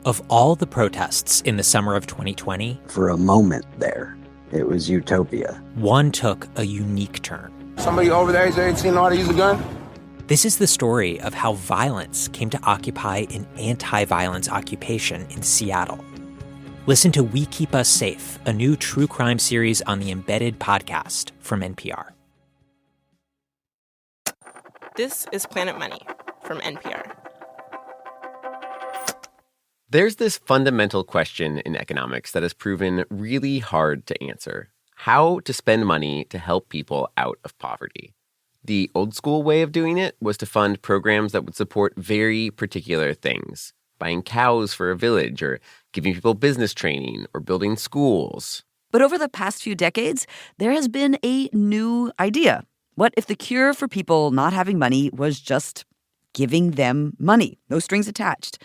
Of all the protests in the summer of 2020, for a moment there, it was utopia. one took a unique turn. Somebody over there said 18 know how to use a gun? This is the story of how violence came to occupy an anti-violence occupation in Seattle. Listen to We Keep Us Safe, a new true crime series on the Embedded podcast from NPR. This is Planet Money from NPR. There's this fundamental question in economics that has proven really hard to answer: how to spend money to help people out of poverty. The old school way of doing it was to fund programs that would support very particular things: buying cows for a village, or giving people business training, or building schools. But over the past few decades, there has been a new idea. What if the cure for people not having money was just giving them money, no strings attached?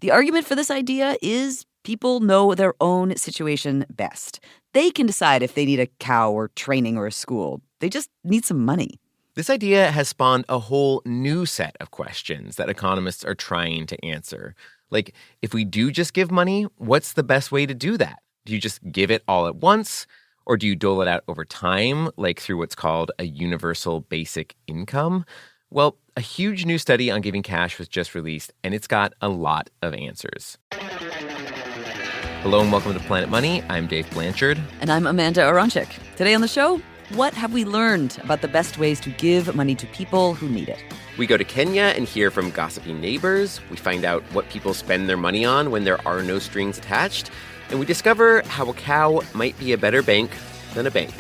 The argument for this idea is people know their own situation best. They can decide if they need a cow or training or a school. They just need some money. This idea has spawned a whole new set of questions that economists are trying to answer. Like, if we do just give money, what's the best way to do that? Do you just give it all at once? Or do you dole it out over time, like through what's called a universal basic income? Well, a huge new study on giving cash was just released, and it's got a lot of answers. Hello and welcome to Planet Money. I'm Dave Blanchard. And I'm Amanda Aronczyk. Today on the show, what have we learned about the best ways to give money to people who need it? We go to Kenya and hear from gossipy neighbors. We find out what people spend their money on when there are no strings attached. And we discover how a cow might be a better bank than a bank.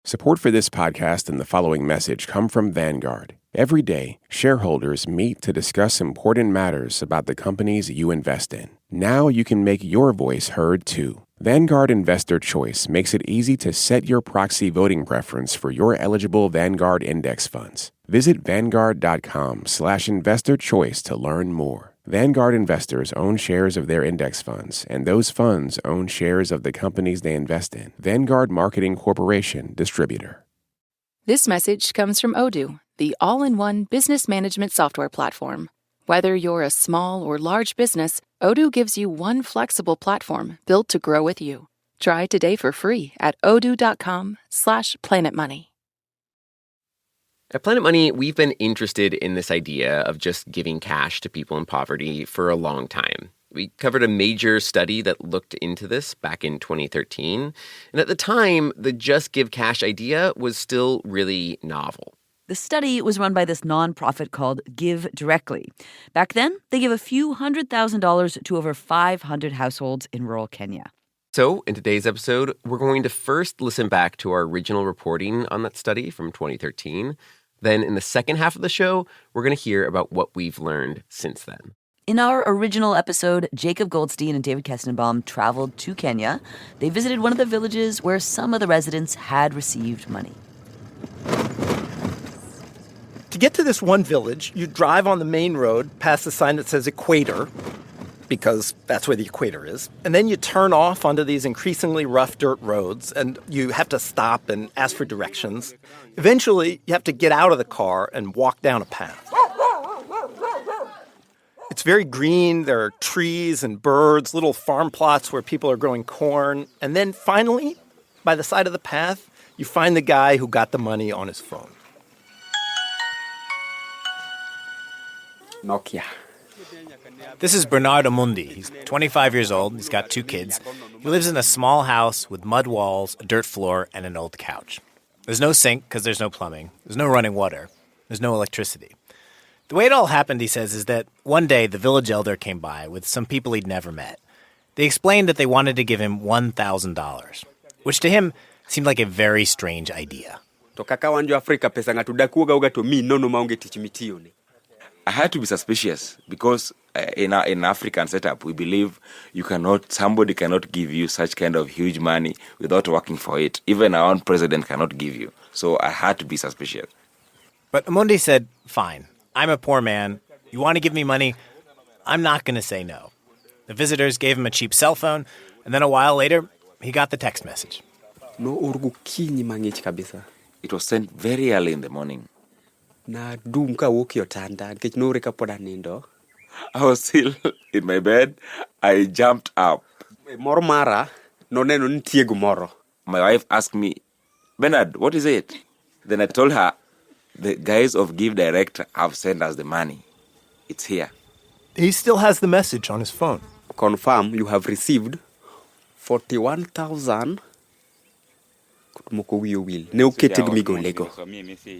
Support for this podcast and the following message come from Vanguard. Every day, shareholders meet to discuss important matters about the companies you invest in. Now you can make your voice heard too. Vanguard Investor Choice makes it easy to set your proxy voting preference for your eligible Vanguard index funds. Visit Vanguard.com/investorchoice to learn more. Vanguard investors own shares of their index funds, and those funds own shares of the companies they invest in. Vanguard Marketing Corporation, distributor. This message comes from Odoo, the all-in-one business management software platform. Whether you're a small or large business, Odoo gives you one flexible platform built to grow with you. Try today for free at odoo.com/planetmoney. At Planet Money, we've been interested in this idea of just giving cash to people in poverty for a long time. We covered a major study that looked into this back in 2013. And at the time, the Just Give Cash idea was still really novel. The study was run by this nonprofit called Give Directly. Back then, they gave a few $100,000 to over 500 households in rural Kenya. So in today's episode, we're going to first listen back to our original reporting on that study from 2013. Then in the second half of the show, we're going to hear about what we've learned since then. In our original episode, Jacob Goldstein and David Kestenbaum traveled to Kenya. They visited one of the villages where some of the residents had received money. To get to this one village, you drive on the main road past the sign that says Equator, because that's where the equator is. And then you turn off onto these increasingly rough dirt roads, and you have to stop and ask for directions. Eventually, you have to get out of the car and walk down a path. It's very green. There are trees and birds, little farm plots where people are growing corn. And then finally, by the side of the path, you find the guy who got the money on his phone. Nokia. This is Bernard Amundi. He's 25 years old. He's got 2 kids. He lives in a small house with mud walls, a dirt floor, and an old couch. There's no sink because there's no plumbing. There's no running water. There's no electricity. The way it all happened, he says, is that one day the village elder came by with some people he'd never met. They explained that they wanted to give him $1,000, which to him seemed like a very strange idea. I had to be suspicious because in African setup, we believe somebody cannot give you such kind of huge money without working for it. Even our own president cannot give you. So I had to be suspicious. But Amundi said, fine, I'm a poor man. You want to give me money? I'm not going to say no. The visitors gave him a cheap cell phone, and then a while later, he got the text message. It was sent very early in the morning. Na dum ka wuok yotanda nikech nore ka pod anindo. I was still in my bed. I jumped up. Mor mara noneno nitie gimoro. My wife asked me, Bernard, what is it? Then I told her, the guys of Give Direct have sent us the money. It's here. He still has the message on his phone. Confirm you have received 41,000.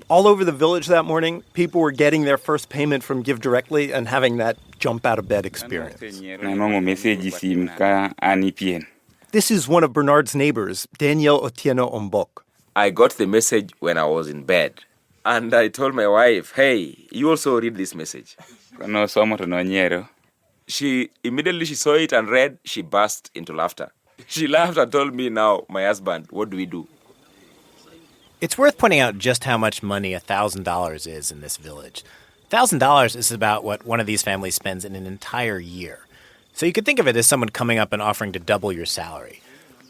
All over the village that morning, people were getting their first payment from Give Directly and having that jump out of bed experience. This is one of Bernard's neighbors, Daniel Otieno Ombok. I got the message when I was in bed. And I told my wife, hey, you also read this message. She immediately saw it and read, she burst into laughter. She laughed and told me, now, my husband, what do we do? It's worth pointing out just how much money $1,000 is in this village. $1,000 is about what one of these families spends in an entire year. So you could think of it as someone coming up and offering to double your salary.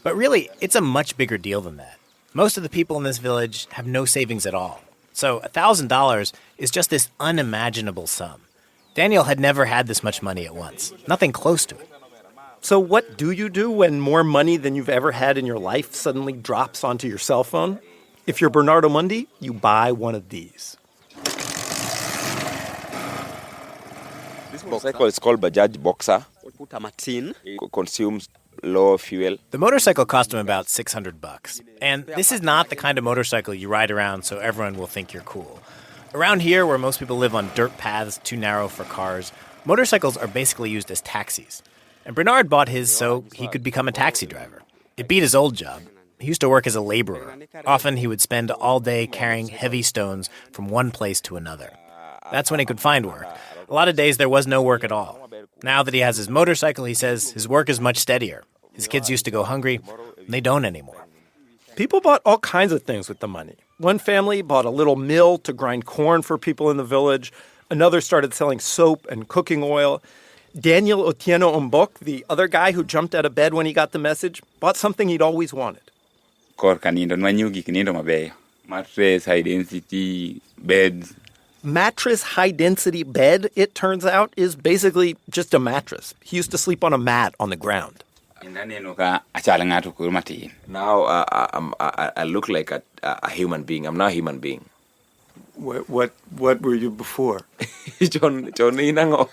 But really, it's a much bigger deal than that. Most of the people in this village have no savings at all. So $1,000 is just this unimaginable sum. Daniel had never had this much money at once. Nothing close to it. So what do you do when more money than you've ever had in your life suddenly drops onto your cell phone? If you're Bernardo Mundi, you buy one of these. This motorcycle is called Bajaj Boxer. It consumes low fuel. The motorcycle cost him about $600. And this is not the kind of motorcycle you ride around so everyone will think you're cool. Around here, where most people live on dirt paths too narrow for cars, motorcycles are basically used as taxis. And Bernard bought his so he could become a taxi driver. It beat his old job. He used to work as a laborer. Often he would spend all day carrying heavy stones from one place to another. That's when he could find work. A lot of days there was no work at all. Now that he has his motorcycle, he says his work is much steadier. His kids used to go hungry, and they don't anymore. People bought all kinds of things with the money. One family bought a little mill to grind corn for people in the village. Another started selling soap and cooking oil. Daniel Otieno Ombok, the other guy who jumped out of bed when he got the message, bought something he'd always wanted. Mattress, high-density beds. Mattress high-density bed, it turns out, is basically just a mattress. He used to sleep on a mat on the ground. Now I look like a human being. I'm not a human being. What were you before? John Inango.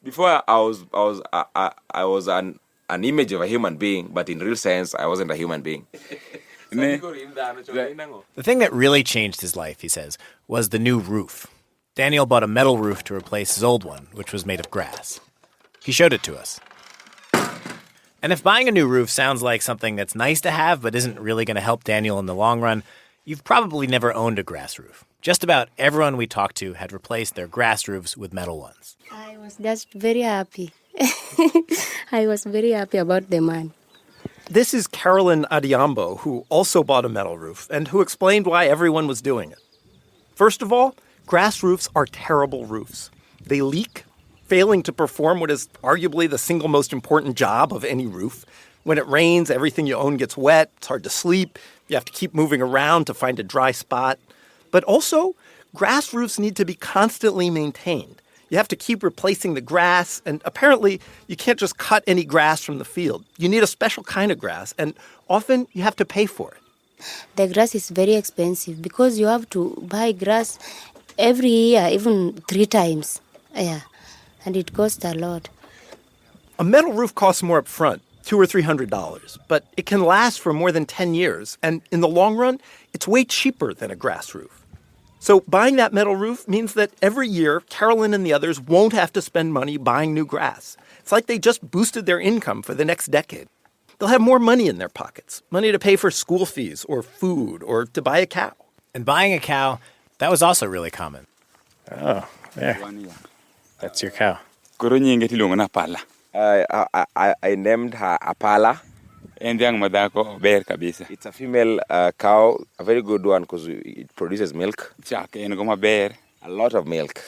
Before I was an image of a human being, but in real sense, I wasn't a human being. The thing that really changed his life, he says, was the new roof. Daniel bought a metal roof to replace his old one, which was made of grass. He showed it to us. And if buying a new roof sounds like something that's nice to have but isn't really going to help Daniel in the long run, you've probably never owned a grass roof. Just about everyone we talked to had replaced their grass roofs with metal ones. I was just very happy. I was very happy about the money. This is Carolyn Adiambo, who also bought a metal roof and who explained why everyone was doing it. First of all, grass roofs are terrible roofs. They leak, failing to perform what is arguably the single most important job of any roof. When it rains, everything you own gets wet, it's hard to sleep, you have to keep moving around to find a dry spot. But also, grass roofs need to be constantly maintained. You have to keep replacing the grass, and apparently you can't just cut any grass from the field. You need a special kind of grass, and often you have to pay for it. The grass is very expensive because you have to buy grass every year, even 3 times. Yeah, and it costs a lot. A metal roof costs more up front, $200 or $300, but it can last for more than 10 years, and in the long run, it's way cheaper than a grass roof. So buying that metal roof means that every year, Carolyn and the others won't have to spend money buying new grass. It's like they just boosted their income for the next decade. They'll have more money in their pockets, money to pay for school fees or food or to buy a cow. And buying a cow, that was also really common. Oh, there. That's your cow. I named her Apala. It's a female cow, a very good one because it produces milk. A lot of milk.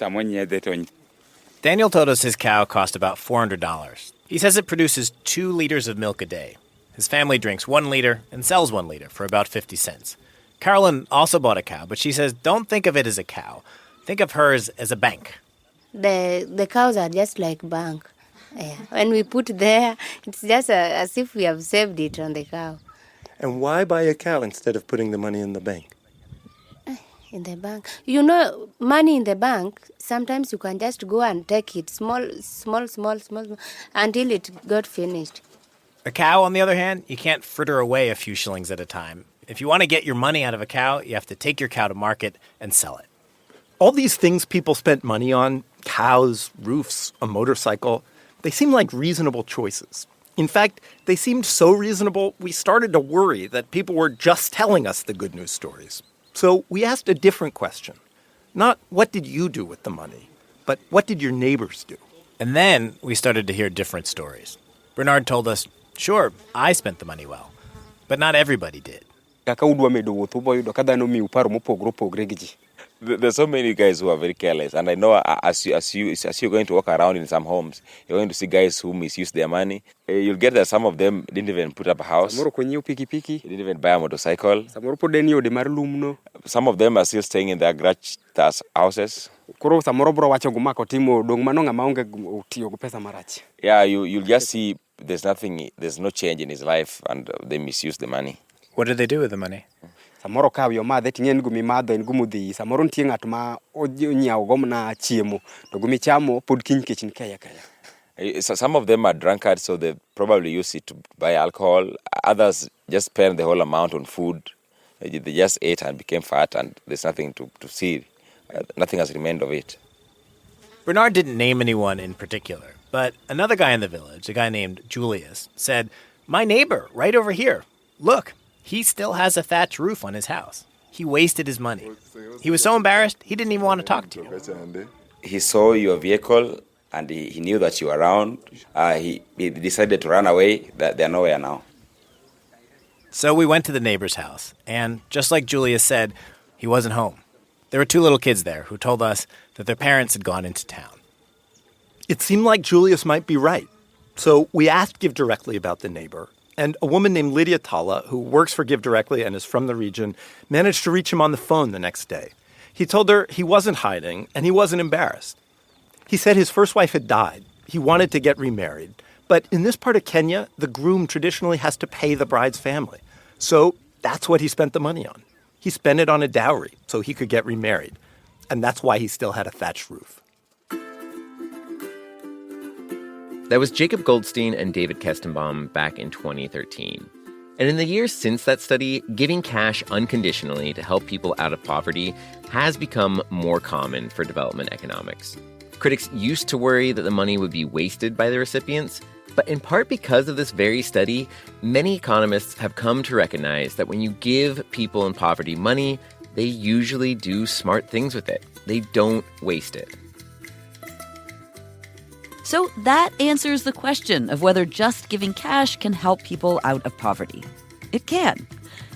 Daniel told us his cow cost about $400. He says it produces 2 liters of milk a day. His family drinks 1 liter and sells 1 liter for about 50 cents. Carolyn also bought a cow, but she says don't think of it as a cow. Think of hers as a bank. The cows are just like bank. Yeah. When we put there, it's just as if we have saved it on the cow. And why buy a cow instead of putting the money in the bank? In the bank. You know, money in the bank, sometimes you can just go and take it small, until it got finished. A cow, on the other hand, you can't fritter away a few shillings at a time. If you want to get your money out of a cow, you have to take your cow to market and sell it. All these things people spent money on, cows, roofs, a motorcycle, they seem like reasonable choices. In fact, they seemed so reasonable, we started to worry that people were just telling us the good news stories. So we asked a different question. Not what did you do with the money, but what did your neighbors do? And then we started to hear different stories. Bernard told us, sure, I spent the money well, but not everybody did. There's so many guys who are very careless, and I know as you're going to walk around in some homes, you're going to see guys who misuse their money. You'll get that some of them didn't even put up a house. Didn't even buy a motorcycle. Some of them are still staying in their garage houses. Yeah, you'll just see there's no change in his life, and they misuse the money. What did they do with the money? Samoro ka yo madhe tingen gumi madho en gumudhi samoro ntie ngat ma onyao gomna chiemo to gumi chamo pod kiny kech nkaya kaya. So some of them are drunkards, so they probably use it to buy alcohol. Others just spend the whole amount on food. They just ate and became fat, and there's nothing to see. Nothing has remained of it. Bernard didn't name anyone in particular, but another guy in the village, a guy named Julius, said, "My neighbor right over here, look, he still has a thatched roof on his house. He wasted his money. He was so embarrassed, he didn't even want to talk to you." He saw your vehicle, and he knew that you were around. He decided to run away. They're nowhere now. So we went to the neighbor's house, and just like Julius said, he wasn't home. There were 2 little kids there who told us that their parents had gone into town. It seemed like Julius might be right. So we asked Give Directly about the neighbor. And a woman named Lydia Tala, who works for Give Directly and is from the region, managed to reach him on the phone the next day. He told her he wasn't hiding and he wasn't embarrassed. He said his first wife had died. He wanted to get remarried. But in this part of Kenya, the groom traditionally has to pay the bride's family. So that's what he spent the money on. He spent it on a dowry so he could get remarried. And that's why he still had a thatched roof. That was Jacob Goldstein and David Kestenbaum back in 2013. And in the years since that study, giving cash unconditionally to help people out of poverty has become more common for development economics. Critics used to worry that the money would be wasted by the recipients, but in part because of this very study, many economists have come to recognize that when you give people in poverty money, they usually do smart things with it. They don't waste it. So that answers the question of whether just giving cash can help people out of poverty. It can.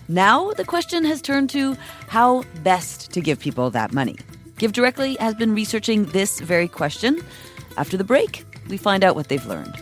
Now the question has turned to how best to give people that money. Give Directly has been researching this very question. After the break, we find out what they've learned.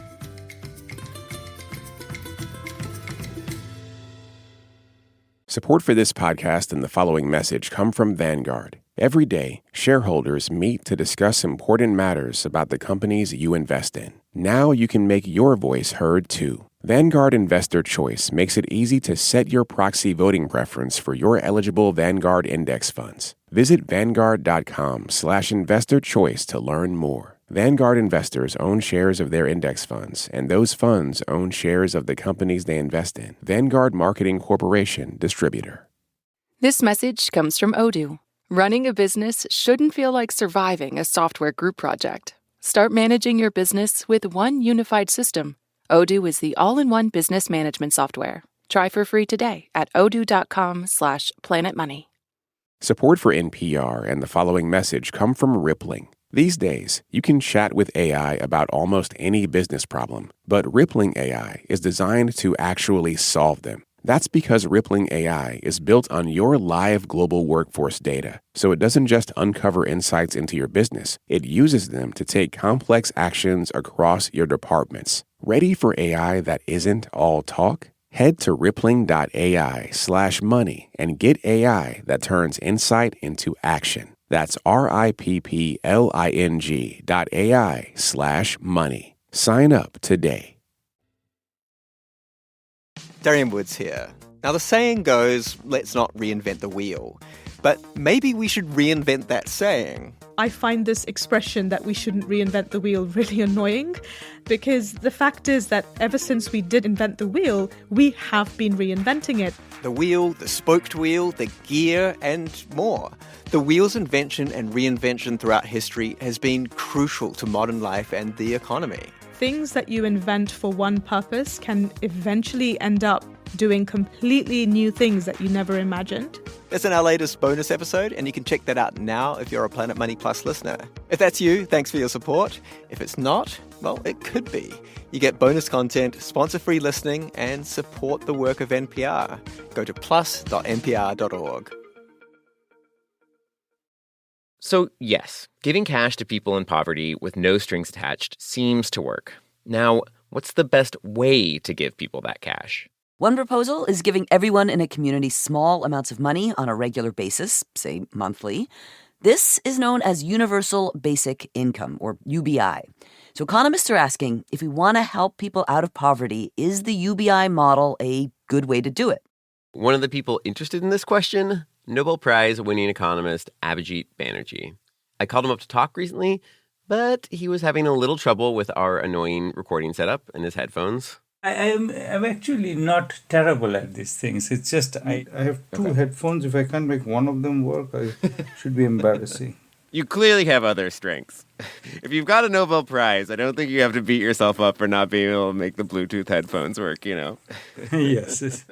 Support for this podcast and the following message come from Vanguard. Every day, shareholders meet to discuss important matters about the companies you invest in. Now you can make your voice heard too. Vanguard Investor Choice makes it easy to set your proxy voting preference for your eligible Vanguard index funds. Visit Vanguard.com/investorchoice to learn more. Vanguard investors own shares of their index funds, and those funds own shares of the companies they invest in. Vanguard Marketing Corporation, distributor. This message comes from Odoo. Running a business shouldn't feel like surviving a software group project. Start managing your business with one unified system. Odoo is the all-in-one business management software. Try for free today at odoo.com/planetmoney. Support for NPR and the following message come from Rippling. These days, you can chat with AI about almost any business problem, but Rippling AI is designed to actually solve them. That's because Rippling AI is built on your live global workforce data, so it doesn't just uncover insights into your business, it uses them to take complex actions across your departments. Ready for AI that isn't all talk? Head to rippling.ai/money and get AI that turns insight into action. That's RIPPLING.AI/money. Sign up today. Darian Woods here. Now, the saying goes, let's not reinvent the wheel. But maybe we should reinvent that saying. I find this expression that we shouldn't reinvent the wheel really annoying, because the fact is that ever since we did invent the wheel, we have been reinventing it. The wheel, the spoked wheel, the gear, and more. The wheel's invention and reinvention throughout history has been crucial to modern life and the economy. Things that you invent for one purpose can eventually end up doing completely new things that you never imagined. That's in our latest bonus episode, and you can check that out now if you're a Planet Money Plus listener. If that's you, thanks for your support. If it's not, well, it could be. You get bonus content, sponsor-free listening, and support the work of NPR. Go to plus.npr.org. So, yes, giving cash to people in poverty with no strings attached seems to work. Now, what's the best way to give people that cash? One proposal is giving everyone in a community small amounts of money on a regular basis, say monthly. This is known as Universal Basic Income, or UBI. So economists are asking, if we want to help people out of poverty, is the UBI model a good way to do it? One of the people interested in this question, Nobel Prize-winning economist Abhijit Banerjee. I called him up to talk recently, but he was having a little trouble with our annoying recording setup and his headphones. I'm actually not terrible at these things. It's just I have two headphones. If I can't make one of them work, I should be embarrassing. You clearly have other strengths. If you've got a Nobel Prize, I don't think you have to beat yourself up for not being able to make the Bluetooth headphones work, you know? Yes.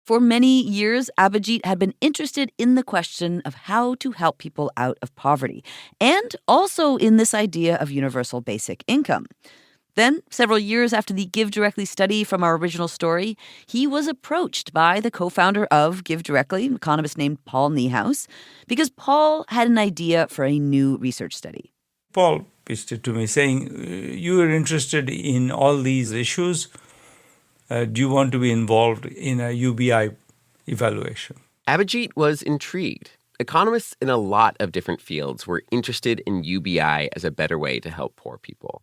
For many years, Abhijit had been interested in the question of how to help people out of poverty, and also in this idea of universal basic income. Then, several years after the Give Directly study from our original story, he was approached by the co-founder of Give Directly, an economist named Paul Niehaus, because Paul had an idea for a new research study. Paul pitched it to me saying, you are interested in all these issues. Do you want to be involved in a UBI evaluation? Abhijit was intrigued. Economists in a lot of different fields were interested in UBI as a better way to help poor people.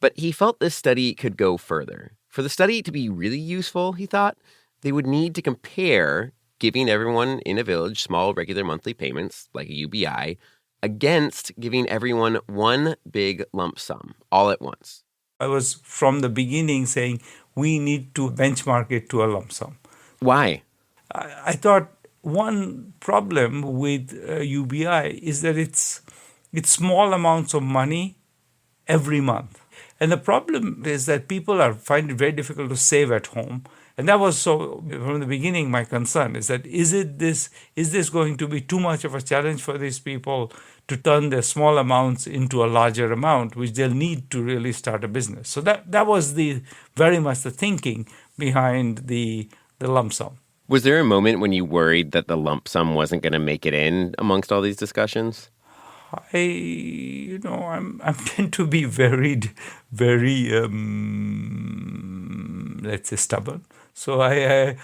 But he felt this study could go further. For the study to be really useful, he thought, they would need to compare giving everyone in a village small regular monthly payments, like a UBI, against giving everyone one big lump sum all at once. I was from the beginning saying we need to benchmark it to a lump sum. Why? I thought one problem with UBI is that it's small amounts of money every month. And the problem is that people find it very difficult to save at home. And that was so, from the beginning, my concern is that is this going to be too much of a challenge for these people to turn their small amounts into a larger amount, which they'll need to really start a business. So that was very much the thinking behind the lump sum. Was there a moment when you worried that the lump sum wasn't going to make it in amongst all these discussions? I tend to be very, let's say, stubborn. So I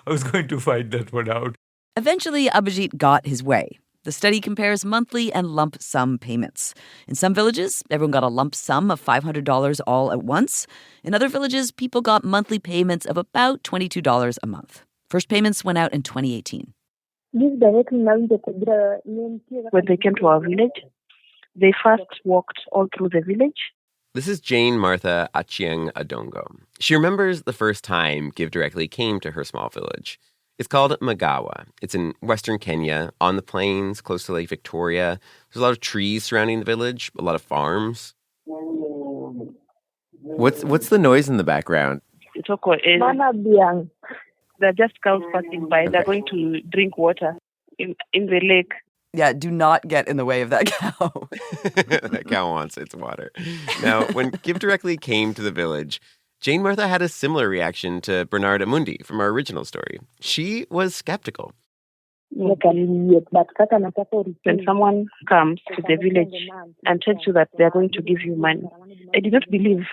was going to find that one out. Eventually, Abhijit got his way. The study compares monthly and lump sum payments. In some villages, everyone got a lump sum of $500 all at once. In other villages, people got monthly payments of about $22 a month. First payments went out in 2018. When they came to our village, they first walked all through the village. This is Jane Martha Achieng Adongo. She remembers the first time Give Directly came to her small village. It's called Magawa. It's in western Kenya, on the plains, close to Lake Victoria. There's a lot of trees surrounding the village, a lot of farms. What's the noise in the background? They're just cows passing by. Okay. They're going to drink water in the lake. Yeah, do not get in the way of that cow. That cow wants its water. Now, when Give Directly came to the village, Jane Martha had a similar reaction to Bernard Amundi from our original story. She was skeptical. When someone comes to the village and tells you that they're going to give you money, I did not believe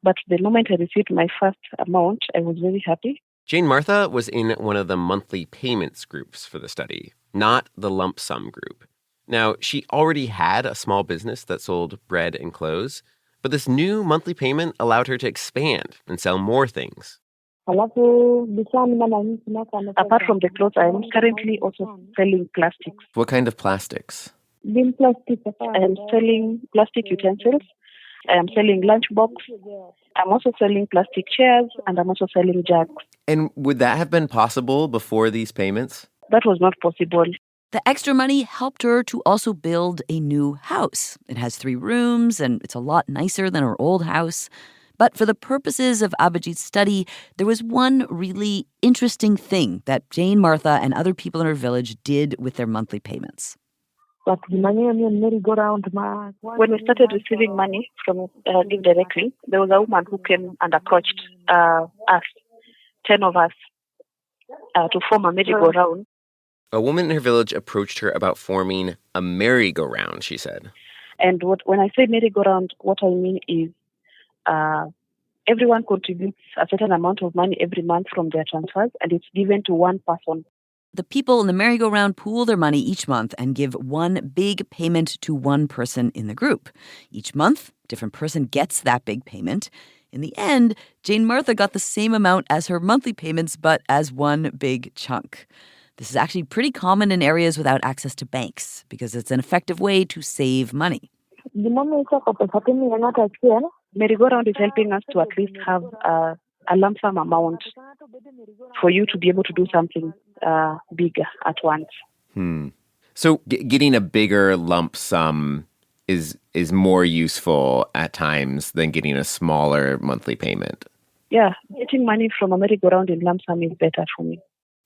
But the moment I received my first amount, I was very happy. Jane Martha was in one of the monthly payments groups for the study, not the lump sum group. Now, she already had a small business that sold bread and clothes, but this new monthly payment allowed her to expand and sell more things. Apart from the clothes, I am currently also selling plastics. What kind of plastics? I am selling plastic utensils. I am selling lunchbox. I'm also selling plastic chairs, and I'm also selling jugs. And would that have been possible before these payments? That was not possible. The extra money helped her to also build a new house. It has 3 rooms, and it's a lot nicer than her old house. But for the purposes of Abhijit's study, there was one really interesting thing that Jane Martha and other people in her village did with their monthly payments. When we started receiving money from Give Directly, there was a woman who came and approached us, 10 of us, to form a merry-go-round. A woman in her village approached her about forming a merry-go-round, she said. And when I say merry-go-round, what I mean is everyone contributes a certain amount of money every month from their transfers, and it's given to one person. The people in the merry-go-round pool their money each month and give one big payment to one person in the group. Each month, a different person gets that big payment. In the end, Jane Martha got the same amount as her monthly payments, but as one big chunk. This is actually pretty common in areas without access to banks because it's an effective way to save money. Merry-go-round is helping us to at least have a lump sum amount for you to be able to do something bigger at once. So getting a bigger lump sum is more useful at times than getting a smaller monthly payment. Yeah, getting money from a merry-go-round in lump sum is better for me.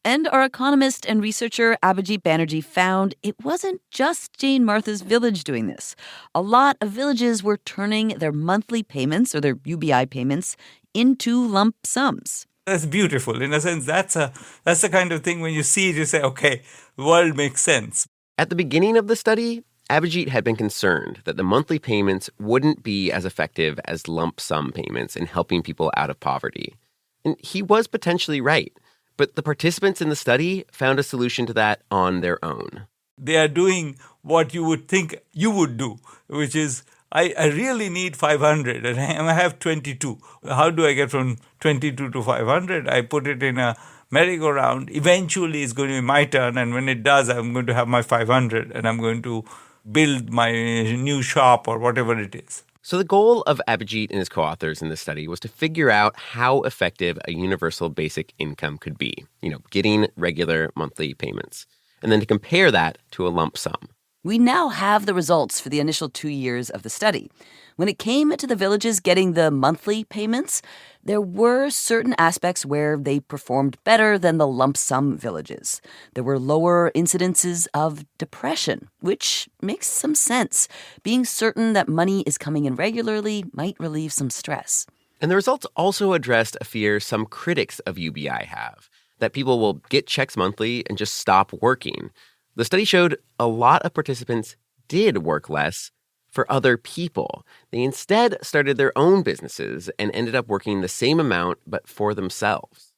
And our economist and researcher Abhijit Banerjee found it wasn't just Jane Martha's village doing this. A lot of villages were turning their monthly payments, or their UBI payments, into lump sums. That's beautiful. In a sense, that's the kind of thing when you see it, you say, okay, the world makes sense. At the beginning of the study, Abhijit had been concerned that the monthly payments wouldn't be as effective as lump sum payments in helping people out of poverty. And he was potentially right. But the participants in the study found a solution to that on their own. They are doing what you would think you would do, which is, I really need 500 and I have 22. How do I get from 22 to 500? I put it in a merry-go-round. Eventually, it's going to be my turn. And when it does, I'm going to have my 500 and I'm going to build my new shop or whatever it is. So the goal of Abhijit and his co-authors in this study was to figure out how effective a universal basic income could be, getting regular monthly payments, and then to compare that to a lump sum. We now have the results for the initial 2 years of the study. When it came to the villages getting the monthly payments, there were certain aspects where they performed better than the lump sum villages. There were lower incidences of depression, which makes some sense. Being certain that money is coming in regularly might relieve some stress. And the results also addressed a fear some critics of UBI have, that people will get checks monthly and just stop working. The study showed a lot of participants did work less for other people. They instead started their own businesses and ended up working the same amount, but for themselves.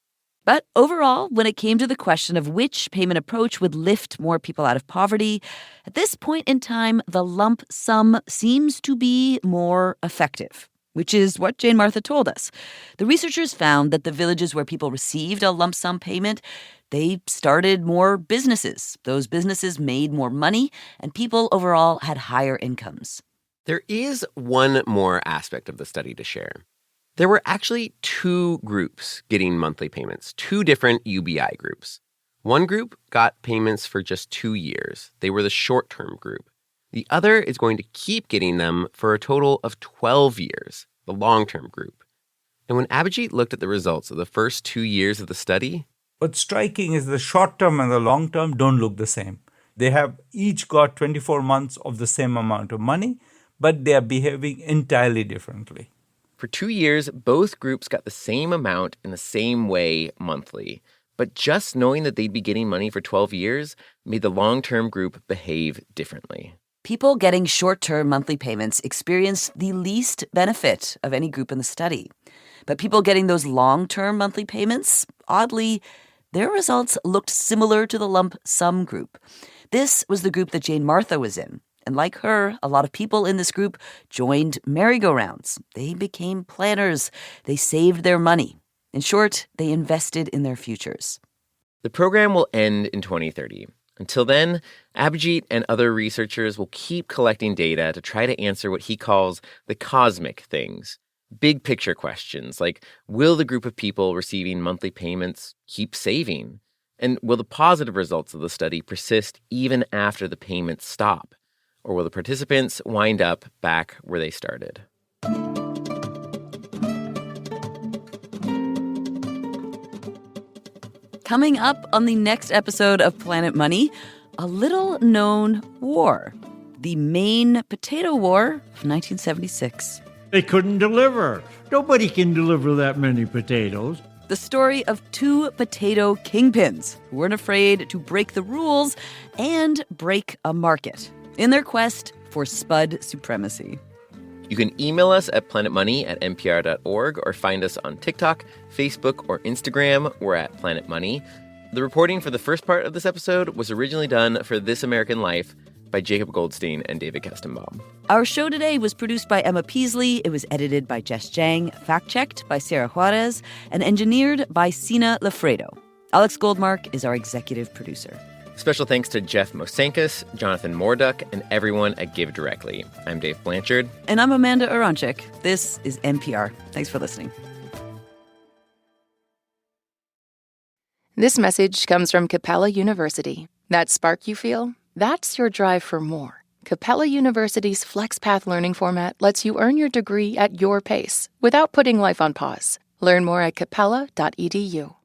But overall, when it came to the question of which payment approach would lift more people out of poverty, at this point in time, the lump sum seems to be more effective, which is what Jane Martha told us. The researchers found that the villages where people received a lump sum payment, they started more businesses. Those businesses made more money, and people overall had higher incomes. There is one more aspect of the study to share. There were actually 2 groups getting monthly payments, 2 different UBI groups. One group got payments for just 2 years. They were the short-term group. The other is going to keep getting them for a total of 12 years, the long-term group. And when Abhijit looked at the results of the first 2 years of the study, what's striking is the short term and the long term don't look the same. They have each got 24 months of the same amount of money, but they are behaving entirely differently. For 2 years, both groups got the same amount in the same way monthly. But just knowing that they'd be getting money for 12 years made the long-term group behave differently. people getting short-term monthly payments experienced the least benefit of any group in the study. But people getting those long-term monthly payments, oddly, their results looked similar to the lump sum group. This was the group that Jane Martha was in. And like her, a lot of people in this group joined merry-go-rounds. They became planners. They saved their money. In short, they invested in their futures. The program will end in 2030. Until then, Abhijit and other researchers will keep collecting data to try to answer what he calls the cosmic things. Big picture questions like, will the group of people receiving monthly payments keep saving? And will the positive results of the study persist even after the payments stop? Or will the participants wind up back where they started? Coming up on the next episode of Planet Money, a little-known war. The Maine Potato War of 1976. They couldn't deliver. Nobody can deliver that many potatoes. The story of two potato kingpins who weren't afraid to break the rules and break a market in their quest for spud supremacy. You can email us at planetmoney@npr.org or find us on TikTok, Facebook, or Instagram. We're at Planet Money. The reporting for the first part of this episode was originally done for This American Life by Jacob Goldstein and David Kestenbaum. Our show today was produced by Emma Peasley. It was edited by Jess Jang, fact-checked by Sarah Juarez, and engineered by Sina Lafredo. Alex Goldmark is our executive producer. Special thanks to Jeff Mosankis, Jonathan Morduck, and everyone at Give Directly. I'm Dave Blanchard. And I'm Amanda Aronczyk. This is NPR. Thanks for listening. This message comes from Capella University. That spark you feel? That's your drive for more. Capella University's FlexPath learning format lets you earn your degree at your pace without putting life on pause. Learn more at capella.edu.